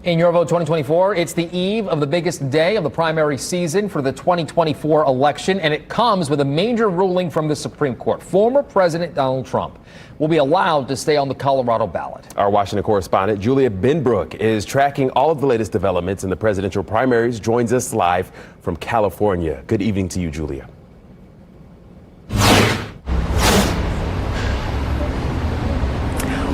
In Your Vote 2024, it's the eve of the biggest day of the primary season for the 2024 election, and it comes with a major ruling from the Supreme Court. Former President Donald Trump will be allowed to stay on the Colorado ballot. Our Washington correspondent, Julia Benbrook, is tracking all of the latest developments in the presidential primaries, joins us live from California. Good evening to you, Julia.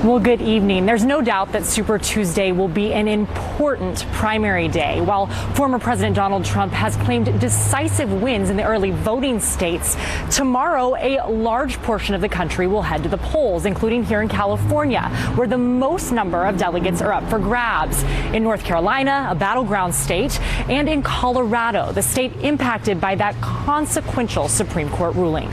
Well, good evening. There's no doubt that Super Tuesday will be an important primary day. While former President Donald Trump has claimed decisive wins in the early voting states, tomorrow a large portion of the country will head to the polls, including here in California, where the most number of delegates are up for grabs. In North Carolina, a battleground state, and in Colorado, the state impacted by that consequential Supreme Court ruling.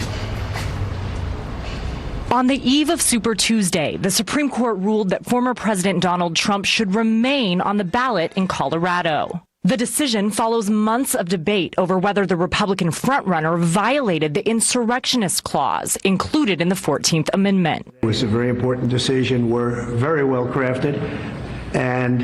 On the eve of Super Tuesday, the Supreme Court ruled that former President Donald Trump should remain on the ballot in Colorado. The decision follows months of debate over whether the Republican frontrunner violated the insurrectionist clause included in the 14th Amendment. It was a very important decision. We're very well crafted, and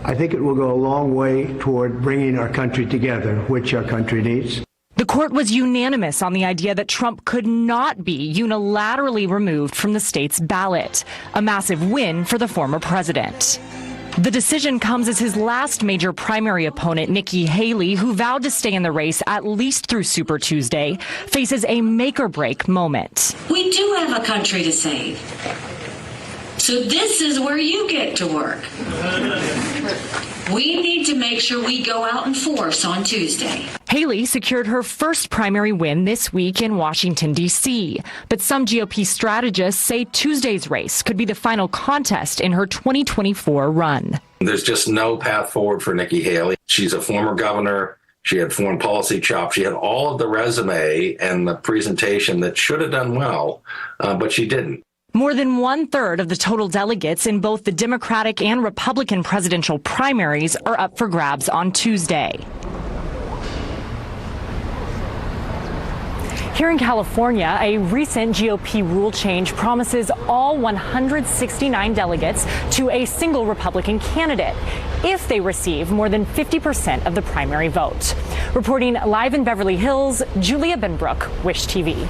I think it will go a long way toward bringing our country together, which our country needs. The court was unanimous on the idea that Trump could not be unilaterally removed from the state's ballot, a massive win for the former president. The decision comes as his last major primary opponent, Nikki Haley, who vowed to stay in the race at least through Super Tuesday, faces a make-or-break moment. We do have a country to save. So this is where you get to work. We need to make sure we go out in force on Tuesday. Haley secured her first primary win this week in Washington, D.C. But some GOP strategists say Tuesday's race could be the final contest in her 2024 run. There's just no path forward for Nikki Haley. She's a former governor. She had foreign policy chops. She had all of the resume and the presentation that should have done well, but she didn't. More than 1/3 of the total delegates in both the Democratic and Republican presidential primaries are up for grabs on Tuesday. Here in California, a recent GOP rule change promises all 169 delegates to a single Republican candidate if they receive more than 50% of the primary vote. Reporting live in Beverly Hills, Julia Benbrook, Wish TV.